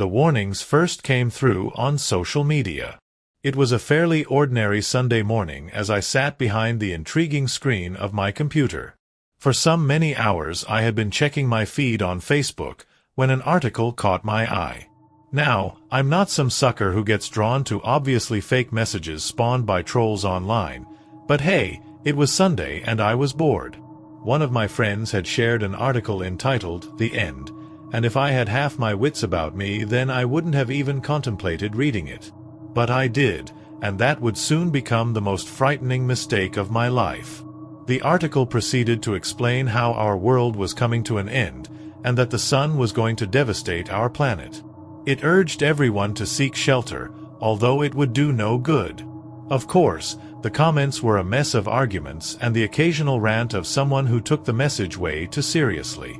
The warnings first came through on social media. It was a fairly ordinary Sunday morning as I sat behind the intriguing screen of my computer. For some many hours I had been checking my feed on Facebook when an article caught my eye. Now, I'm not some sucker who gets drawn to obviously fake messages spawned by trolls online, but hey, it was Sunday and I was bored. One of my friends had shared an article entitled "The End," and if I had half my wits about me, then I wouldn't have even contemplated reading it. But I did, and that would soon become the most frightening mistake of my life. The article proceeded to explain how our world was coming to an end, and that the sun was going to devastate our planet. It urged everyone to seek shelter, although it would do no good. Of course, the comments were a mess of arguments and the occasional rant of someone who took the message way too seriously.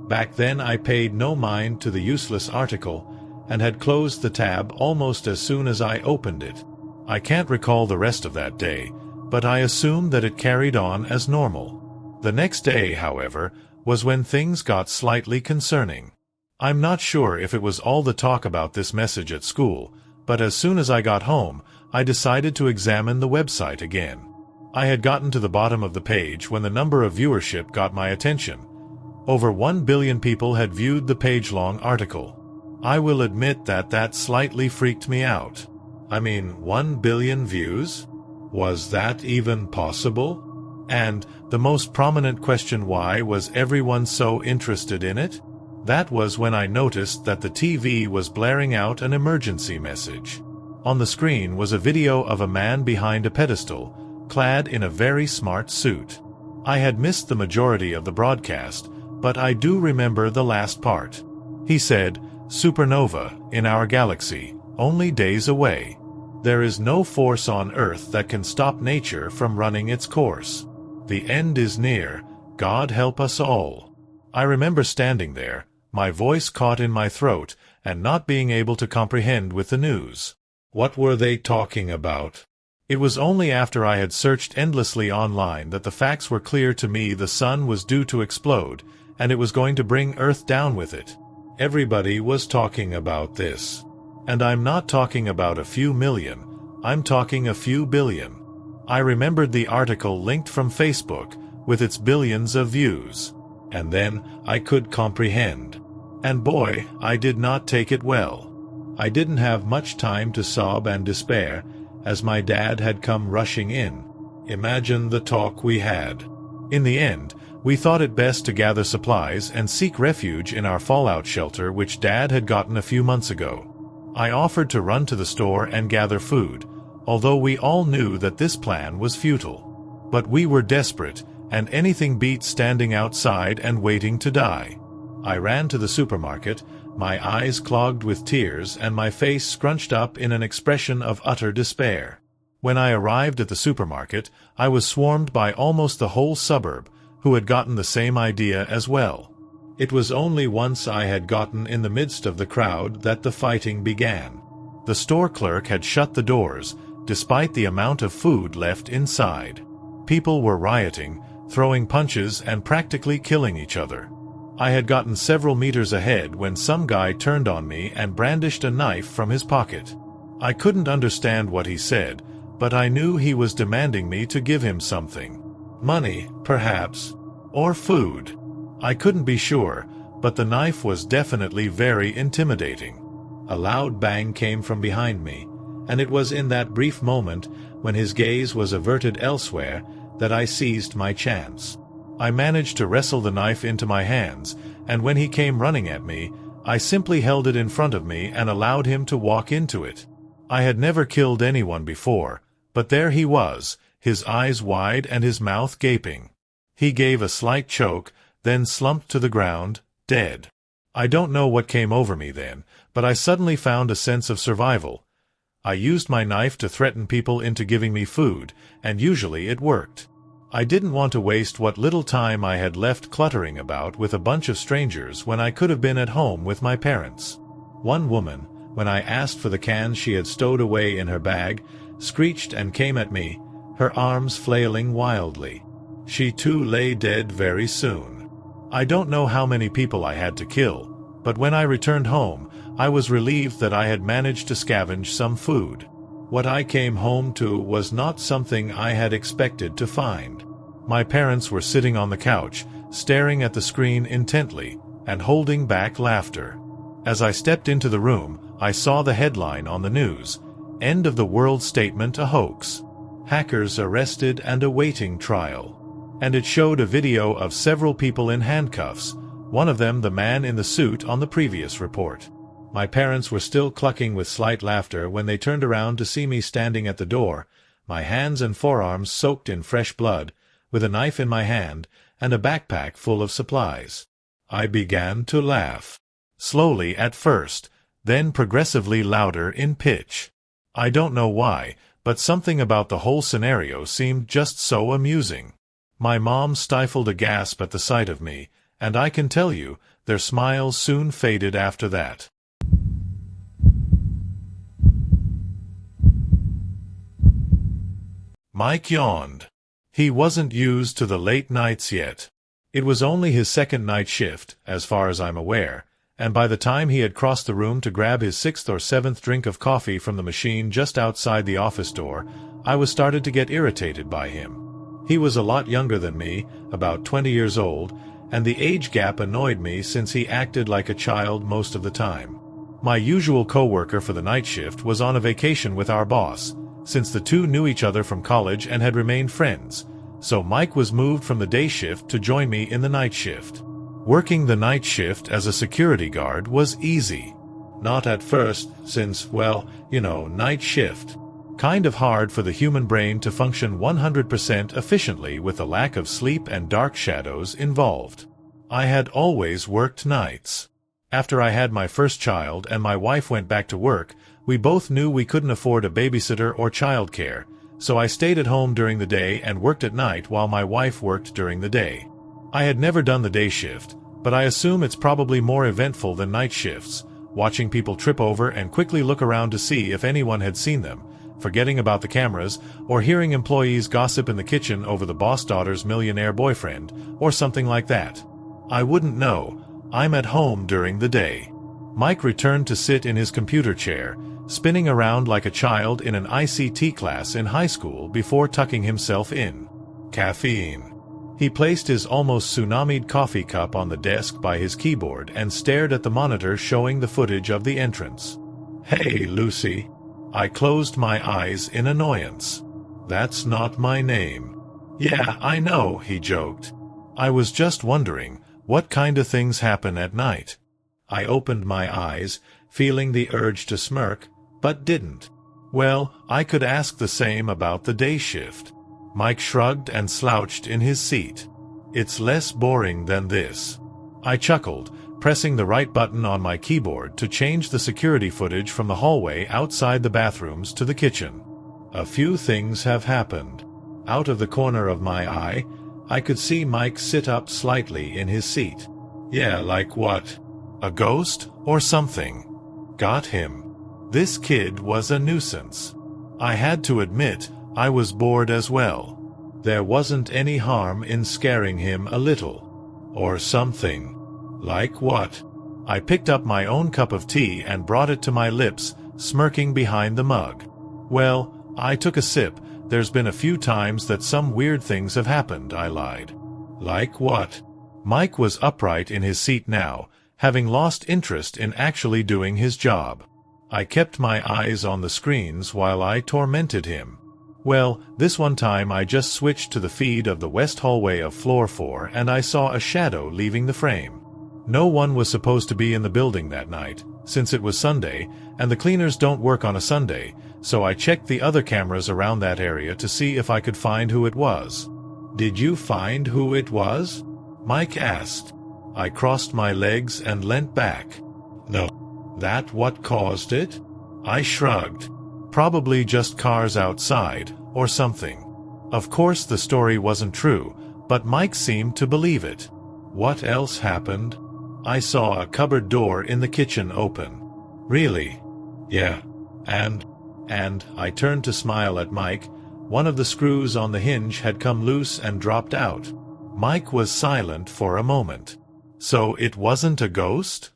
Back then I paid no mind to the useless article, and had closed the tab almost as soon as I opened it. I can't recall the rest of that day, but I assume that it carried on as normal. The next day, however, was when things got slightly concerning. I'm not sure if it was all the talk about this message at school, but as soon as I got home, I decided to examine the website again. I had gotten to the bottom of the page when the number of viewership got my attention. Over 1 billion people had viewed the page-long article. I will admit that slightly freaked me out. I mean, 1 billion views? Was that even possible? And the most prominent question, why was everyone so interested in it? That was when I noticed that the TV was blaring out an emergency message. On the screen was a video of a man behind a pedestal, clad in a very smart suit. I had missed the majority of the broadcast, but I do remember the last part. He said, "Supernova, in our galaxy, only days away. There is no force on Earth that can stop nature from running its course. The end is near, God help us all." I remember standing there, my voice caught in my throat, and not being able to comprehend with the news. What were they talking about? It was only after I had searched endlessly online that the facts were clear to me. The sun was due to explode, and it was going to bring Earth down with it. Everybody was talking about this. And I'm not talking about a few million, I'm talking a few billion. I remembered the article linked from Facebook, with its billions of views. And then I could comprehend. And boy, I did not take it well. I didn't have much time to sob and despair, as my dad had come rushing in. Imagine the talk we had. In the end, we thought it best to gather supplies and seek refuge in our fallout shelter, which Dad had gotten a few months ago. I offered to run to the store and gather food, although we all knew that this plan was futile. But we were desperate, and anything beat standing outside and waiting to die. I ran to the supermarket, my eyes clogged with tears and my face scrunched up in an expression of utter despair. When I arrived at the supermarket, I was swarmed by almost the whole suburb, who had gotten the same idea as well. It was only once I had gotten in the midst of the crowd that the fighting began. The store clerk had shut the doors, despite the amount of food left inside. People were rioting, throwing punches and practically killing each other. I had gotten several meters ahead when some guy turned on me and brandished a knife from his pocket. I couldn't understand what he said, but I knew he was demanding me to give him something. Money, perhaps, or food. I couldn't be sure, but the knife was definitely very intimidating. A loud bang came from behind me, and it was in that brief moment, when his gaze was averted elsewhere, that I seized my chance. I managed to wrestle the knife into my hands, and when he came running at me, I simply held it in front of me and allowed him to walk into it. I had never killed anyone before, but there he was, his eyes wide and his mouth gaping. He gave a slight choke, then slumped to the ground, dead. I don't know what came over me then, but I suddenly found a sense of survival. I used my knife to threaten people into giving me food, and usually it worked. I didn't want to waste what little time I had left cluttering about with a bunch of strangers when I could have been at home with my parents. One woman, when I asked for the cans she had stowed away in her bag, screeched and came at me, her arms flailing wildly. She too lay dead very soon. I don't know how many people I had to kill, but when I returned home, I was relieved that I had managed to scavenge some food. What I came home to was not something I had expected to find. My parents were sitting on the couch, staring at the screen intently, and holding back laughter. As I stepped into the room, I saw the headline on the news, "End of the World Statement a Hoax. Hackers Arrested and Awaiting Trial." And it showed a video of several people in handcuffs, one of them the man in the suit on the previous report. My parents were still clucking with slight laughter when they turned around to see me standing at the door, my hands and forearms soaked in fresh blood, with a knife in my hand, and a backpack full of supplies. I began to laugh. Slowly at first, then progressively louder in pitch. I don't know why, but something about the whole scenario seemed just so amusing. My mom stifled a gasp at the sight of me, and I can tell you, their smiles soon faded after that. Mike yawned. He wasn't used to the late nights yet. It was only his second night shift, as far as I'm aware, and by the time he had crossed the room to grab his 6th or 7th drink of coffee from the machine just outside the office door, I was started to get irritated by him. He was a lot younger than me, about 20 years old, and the age gap annoyed me since he acted like a child most of the time. My usual co-worker for the night shift was on a vacation with our boss, since the two knew each other from college and had remained friends, so Mike was moved from the day shift to join me in the night shift. Working the night shift as a security guard was easy. Not at first, since, well, night shift. Kind of hard for the human brain to function 100% efficiently with the lack of sleep and dark shadows involved. I had always worked nights. After I had my first child and my wife went back to work, we both knew we couldn't afford a babysitter or childcare, so I stayed at home during the day and worked at night while my wife worked during the day. I had never done the day shift, but I assume it's probably more eventful than night shifts, watching people trip over and quickly look around to see if anyone had seen them, forgetting about the cameras, or hearing employees gossip in the kitchen over the boss daughter's millionaire boyfriend, or something like that. I wouldn't know. I'm at home during the day. Mike returned to sit in his computer chair, spinning around like a child in an ICT class in high school before tucking himself in. Caffeine. He placed his almost tsunami'd coffee cup on the desk by his keyboard and stared at the monitor showing the footage of the entrance. "Hey, Lucy." I closed my eyes in annoyance. "That's not my name." "Yeah, I know," he joked. "I was just wondering, what kind of things happen at night?" I opened my eyes, feeling the urge to smirk, but didn't. "Well, I could ask the same about the day shift." Mike shrugged and slouched in his seat. "It's less boring than this." I chuckled, pressing the right button on my keyboard to change the security footage from the hallway outside the bathrooms to the kitchen. A few things have happened. Out of the corner of my eye, I could see Mike sit up slightly in his seat. "Yeah, like what? A ghost or something?" Got him. This kid was a nuisance. I had to admit, I was bored as well. There wasn't any harm in scaring him a little. Or something. Like what? I picked up my own cup of tea and brought it to my lips, smirking behind the mug. "Well, I took a sip. There's been a few times that some weird things have happened," I lied. "Like what?" Mike was upright in his seat now, having lost interest in actually doing his job. I kept my eyes on the screens while I tormented him. "Well, this one time I just switched to the feed of the west hallway of floor 4 and I saw a shadow leaving the frame. No one was supposed to be in the building that night, since it was Sunday, and the cleaners don't work on a Sunday, so I checked the other cameras around that area to see if I could find who it was." "Did you find who it was?" Mike asked. I crossed my legs and leant back. "No." "That what caused it?" I shrugged. "Probably just cars outside, or something." Of course the story wasn't true, but Mike seemed to believe it. "What else happened?" "I saw a cupboard door in the kitchen open." "Really?" "Yeah. And I turned to smile at Mike. One of the screws on the hinge had come loose and dropped out." Mike was silent for a moment. "So it wasn't a ghost?"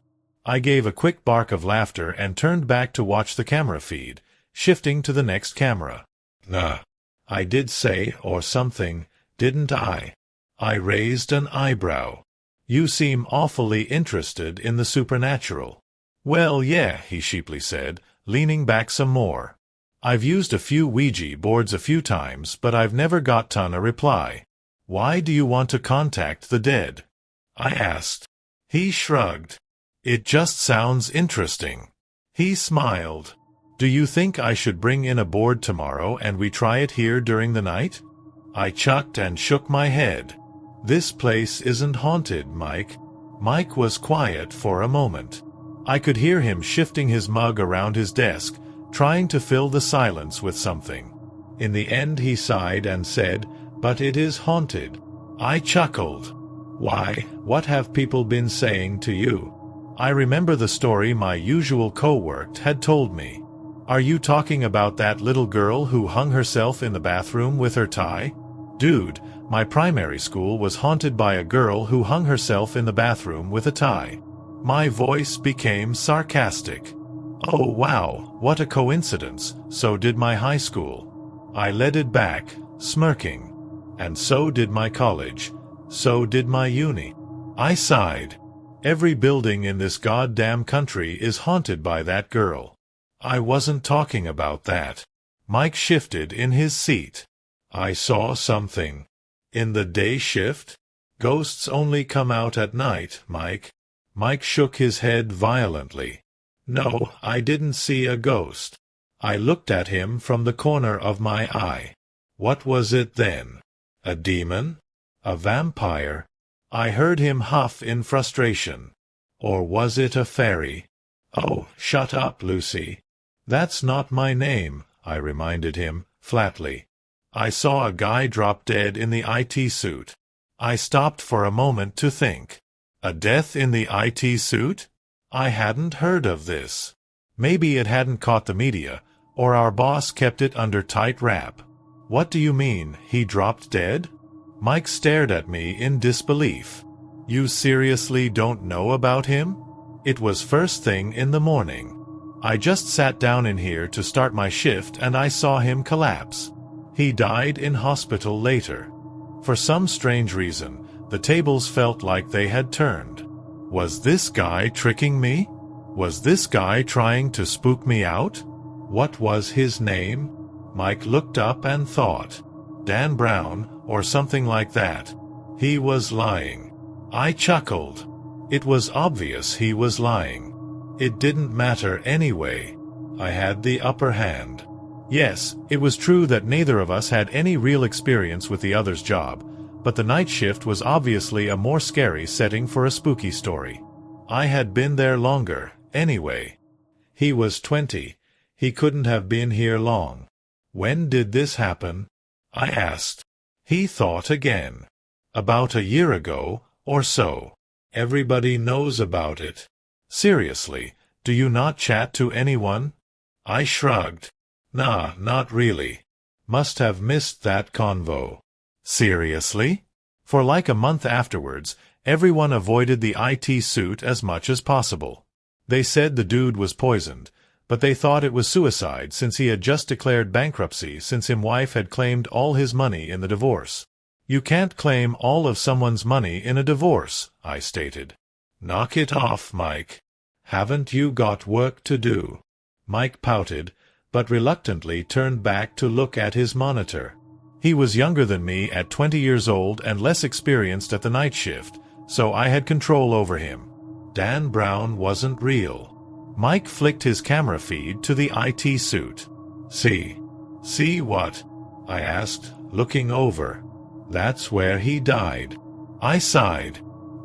I gave a quick bark of laughter and turned back to watch the camera feed, shifting to the next camera. Nah. I did say or something, didn't I? I raised an eyebrow. You seem awfully interested in the supernatural. Well, yeah, he sheeply said, leaning back some more. I've used a few Ouija boards a few times, but I've never gotten a reply. Why do you want to contact the dead? I asked. He shrugged. It just sounds interesting. He smiled. Do you think I should bring in a board tomorrow and we try it here during the night? I chucked and shook my head. This place isn't haunted, Mike. Mike was quiet for a moment. I could hear him shifting his mug around his desk, trying to fill the silence with something. In the end he sighed and said, "But it is haunted." I chuckled. Why, what have people been saying to you? I remember the story my usual co-worker had told me. Are you talking about that little girl who hung herself in the bathroom with her tie? Dude, my primary school was haunted by a girl who hung herself in the bathroom with a tie. My voice became sarcastic. Oh wow, what a coincidence, so did my high school. I led it back, smirking. And so did my college. So did my uni. I sighed. Every building in this goddamn country is haunted by that girl. I wasn't talking about that. Mike shifted in his seat. I saw something. In the day shift? Ghosts only come out at night, Mike. Mike shook his head violently. No, I didn't see a ghost. I looked at him from the corner of my eye. What was it then? A demon? A vampire? I heard him huff in frustration. Or was it a fairy? Oh, shut up, Lucy. That's not my name, I reminded him, flatly. I saw a guy drop dead in the IT suit. I stopped for a moment to think. A death in the IT suit? I hadn't heard of this. Maybe it hadn't caught the media, or our boss kept it under tight wrap. What do you mean, he dropped dead? Mike stared at me in disbelief. You seriously don't know about him? It was first thing in the morning. I just sat down in here to start my shift and I saw him collapse. He died in hospital later. For some strange reason, the tables felt like they had turned. Was this guy tricking me? Was this guy trying to spook me out? What was his name? Mike looked up and thought. Dan Brown, or something like that. He was lying. I chuckled. It was obvious he was lying. It didn't matter anyway. I had the upper hand. Yes, it was true that neither of us had any real experience with the other's job, but the night shift was obviously a more scary setting for a spooky story. I had been there longer, anyway. He was 20. He couldn't have been here long. When did this happen? I asked. He thought again. About a year ago, or so. Everybody knows about it. Seriously, do you not chat to anyone? I shrugged. Nah, not really. Must have missed that convo. Seriously? For like a month afterwards, everyone avoided the IT suit as much as possible. They said the dude was poisoned, but they thought it was suicide since he had just declared bankruptcy since his wife had claimed all his money in the divorce. You can't claim all of someone's money in a divorce, I stated. Knock it off, Mike. Haven't you got work to do? Mike pouted, but reluctantly turned back to look at his monitor. He was younger than me at 20 years old and less experienced at the night shift, so I had control over him. Dan Brown wasn't real. Mike flicked his camera feed to the IT suit. See? See what? I asked, looking over. That's where he died. I sighed.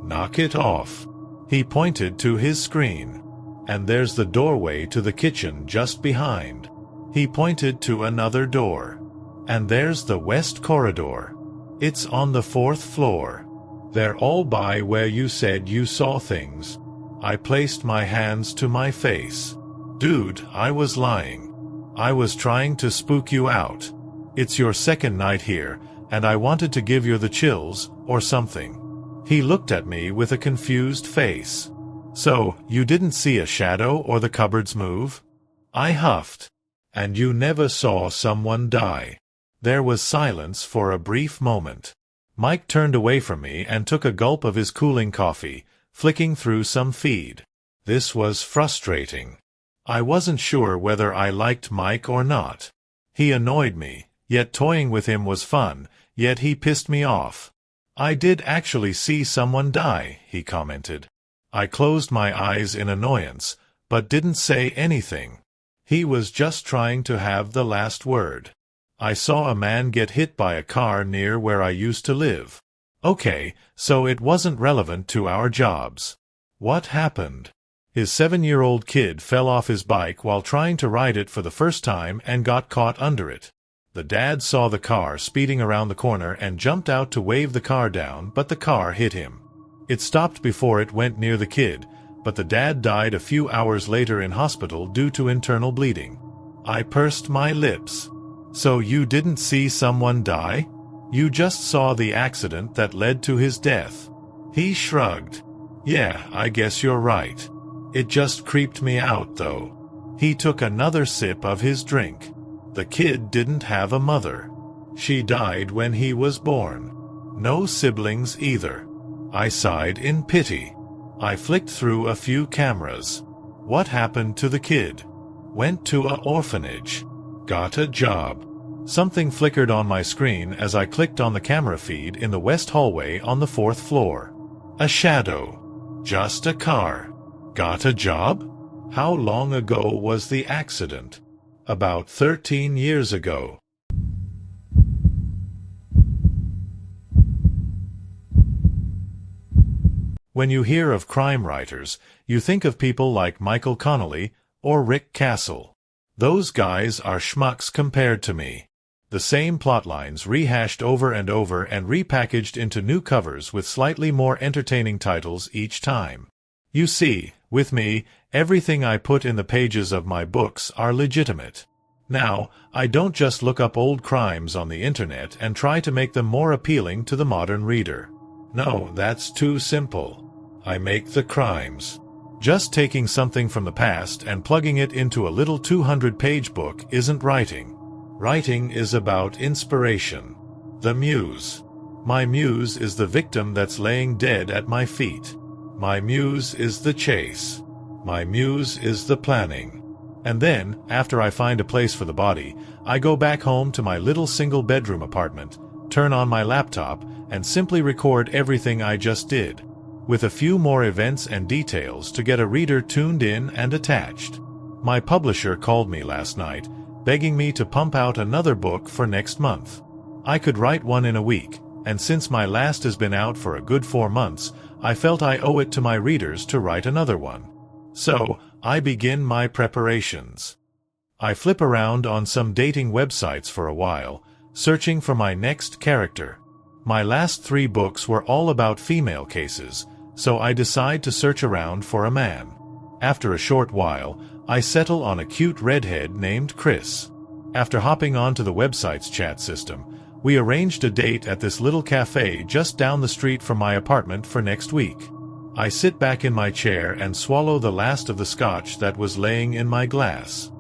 Knock it off. He pointed to his screen. And there's the doorway to the kitchen just behind. He pointed to another door. And there's the west corridor. It's on the 4th floor. They're all by where you said you saw things. I placed my hands to my face. Dude, I was lying. I was trying to spook you out. It's your second night here, and I wanted to give you the chills, or something. He looked at me with a confused face. So, you didn't see a shadow or the cupboards move? I huffed. And you never saw someone die? There was silence for a brief moment. Mike turned away from me and took a gulp of his cooling coffee, flicking through some feed. This was frustrating. I wasn't sure whether I liked Mike or not. He annoyed me, yet toying with him was fun, yet he pissed me off. I did actually see someone die, he commented. I closed my eyes in annoyance, but didn't say anything. He was just trying to have the last word. I saw a man get hit by a car near where I used to live. Okay, so it wasn't relevant to our jobs. What happened? His 7-year-old kid fell off his bike while trying to ride it for the first time and got caught under it. The dad saw the car speeding around the corner and jumped out to wave the car down, but the car hit him. It stopped before it went near the kid, but the dad died a few hours later in hospital due to internal bleeding. I pursed my lips. So you didn't see someone die? You just saw the accident that led to his death. He shrugged. Yeah, I guess you're right. It just creeped me out, though. He took another sip of his drink. The kid didn't have a mother. She died when he was born. No siblings either. I sighed in pity. I flicked through a few cameras. What happened to the kid? Went to a orphanage. Got a job. Something flickered on my screen as I clicked on the camera feed in the west hallway on the 4th floor. A shadow. Just a car. Got a job? How long ago was the accident? About 13 years ago. When you hear of crime writers, you think of people like Michael Connelly or Rick Castle. Those guys are schmucks compared to me. The same plotlines rehashed over and over and repackaged into new covers with slightly more entertaining titles each time. You see, with me, everything I put in the pages of my books are legitimate. Now, I don't just look up old crimes on the internet and try to make them more appealing to the modern reader. No, that's too simple. I make the crimes. Just taking something from the past and plugging it into a little 200-page book isn't writing. Writing is about inspiration. The muse. My muse is the victim that's laying dead at my feet. My muse is the chase. My muse is the planning. And then, after I find a place for the body, I go back home to my little single-bedroom apartment, turn on my laptop, and simply record everything I just did, with a few more events and details to get a reader tuned in and attached. My publisher called me last night, begging me to pump out another book for next month. I could write one in a week, and since my last has been out for a good 4 months, I felt I owe it to my readers to write another one. So, I begin my preparations. I flip around on some dating websites for a while, searching for my next character. My last 3 books were all about female cases, so I decide to search around for a man. After a short while, I settle on a cute redhead named Chris. After hopping onto the website's chat system, we arranged a date at this little cafe just down the street from my apartment for next week. I sit back in my chair and swallow the last of the scotch that was laying in my glass.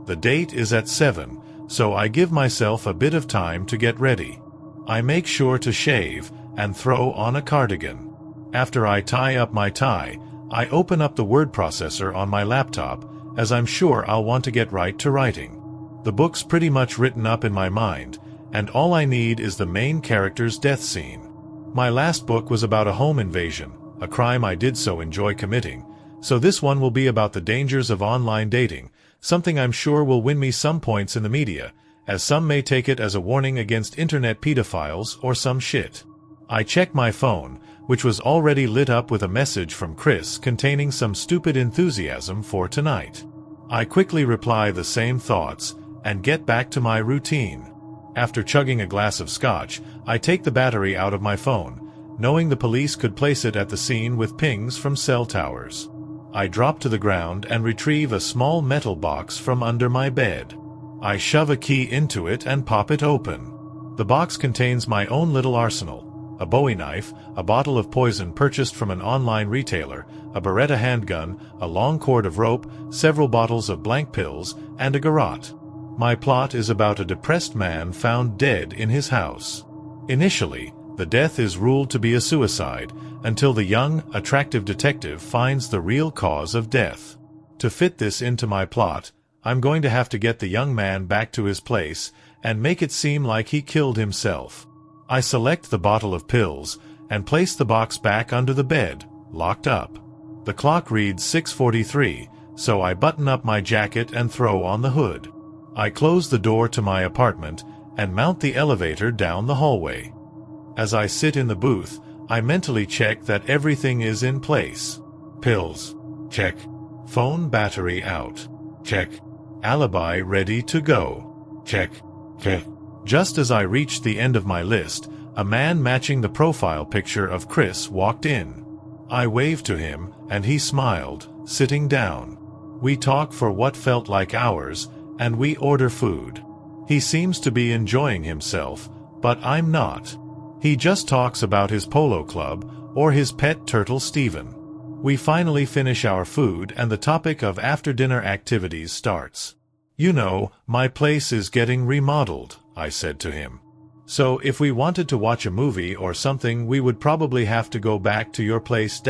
The date is at 7, so I give myself a bit of time to get ready. I make sure to shave and throw on a cardigan. After I tie up my tie, I open up the word processor on my laptop, as I'm sure I'll want to get right to writing. The book's pretty much written up in my mind, and all I need is the main character's death scene. My last book was about a home invasion, a crime I did so enjoy committing, so this one will be about the dangers of online dating, something I'm sure will win me some points in the media, as some may take it as a warning against internet pedophiles or some shit. I check my phone, which was already lit up with a message from Chris containing some stupid enthusiasm for tonight. I quickly reply the same thoughts, and get back to my routine. After chugging a glass of scotch, I take the battery out of my phone, knowing the police could place it at the scene with pings from cell towers. I drop to the ground and retrieve a small metal box from under my bed. I shove a key into it and pop it open. The box contains my own little arsenal, a Bowie knife, a bottle of poison purchased from an online retailer, a Beretta handgun, a long cord of rope, several bottles of blank pills, and a garrote. My plot is about a depressed man found dead in his house. Initially, the death is ruled to be a suicide, until the young, attractive detective finds the real cause of death. To fit this into my plot, I'm going to have to get the young man back to his place and make it seem like he killed himself. I select the bottle of pills and place the box back under the bed, locked up. The clock reads 6:43, so I button up my jacket and throw on the hood. I close the door to my apartment and mount the elevator down the hallway. As I sit in the booth, I mentally check that everything is in place. Pills. Check. Phone battery out. Check. Alibi ready to go. Check. Check. Just as I reached the end of my list, a man matching the profile picture of Chris walked in. I waved to him, and he smiled, sitting down. We talk for what felt like hours, and we order food. He seems to be enjoying himself, but I'm not. He just talks about his polo club, or his pet turtle Steven. We finally finish our food and the topic of after-dinner activities starts. "You know, my place is getting remodeled," I said to him. "So if we wanted to watch a movie or something we would probably have to go back to your place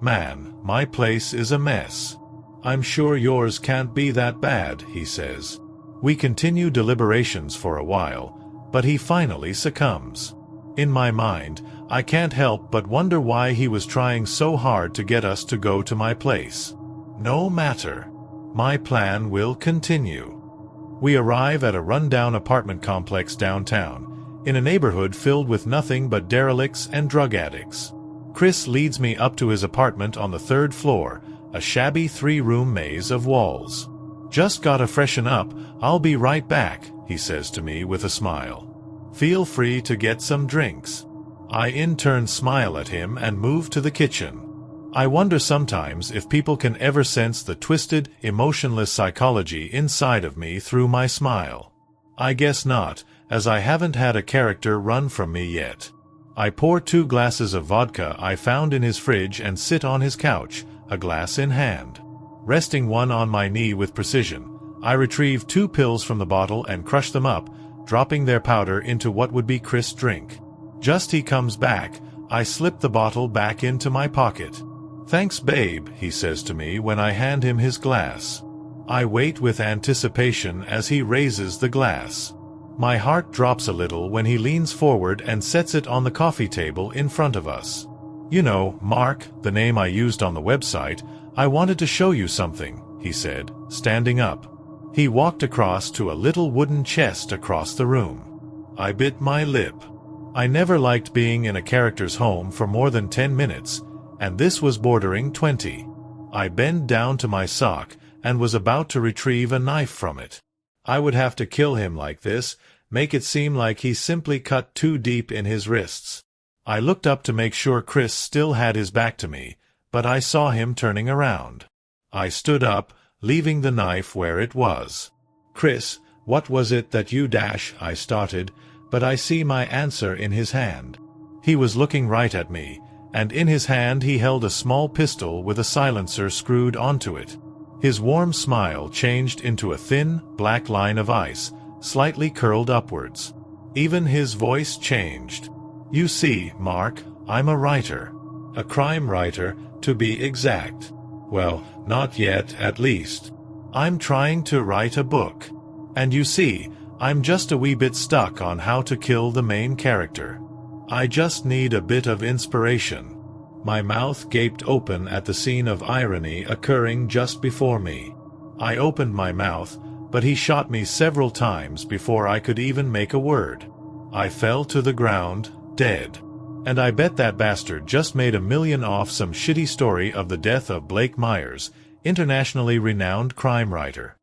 Man, my place is a mess." "I'm sure yours can't be that bad," he says. We continue deliberations for a while, but he finally succumbs. In my mind, I can't help but wonder why he was trying so hard to get us to go to my place. No matter. My plan will continue. We arrive at a rundown apartment complex downtown, in a neighborhood filled with nothing but derelicts and drug addicts. Chris leads me up to his apartment on the 3rd floor, a shabby 3-room maze of walls. "Just gotta freshen up, I'll be right back," he says to me with a smile. "Feel free to get some drinks." I in turn smile at him and move to the kitchen. I wonder sometimes if people can ever sense the twisted, emotionless psychology inside of me through my smile. I guess not, as I haven't had a character run from me yet. I pour 2 glasses of vodka I found in his fridge and sit on his couch, a glass in hand. Resting one on my knee with precision, I retrieve 2 pills from the bottle and crush them up, dropping their powder into what would be Chris' drink. Just he comes back, I slip the bottle back into my pocket. "Thanks, babe," he says to me when I hand him his glass. I wait with anticipation as he raises the glass. My heart drops a little when he leans forward and sets it on the coffee table in front of us. "You know, Mark, the name I used on the website, I wanted to show you something," he said, standing up. He walked across to a little wooden chest across the room. I bit my lip. I never liked being in a character's home for more than 10 minutes, and this was bordering 20. I bend down to my sock and was about to retrieve a knife from it. I would have to kill him like this, make it seem like he simply cut too deep in his wrists. I looked up to make sure Chris still had his back to me, but I saw him turning around. I stood up, leaving the knife where it was. "Chris, what was it that you I started, but I see my answer in his hand. He was looking right at me, and in his hand he held a small pistol with a silencer screwed onto it. His warm smile changed into a thin, black line of ice, slightly curled upwards. Even his voice changed. "You see, Mark, I'm a writer. A crime writer, to be exact. Well, not yet, at least. I'm trying to write a book. And you see, I'm just a wee bit stuck on how to kill the main character. I just need a bit of inspiration." My mouth gaped open at the scene of irony occurring just before me. I opened my mouth, but he shot me several times before I could even make a word. I fell to the ground, dead. And I bet that bastard just made $1 million off some shitty story of the death of Blake Myers, internationally renowned crime writer.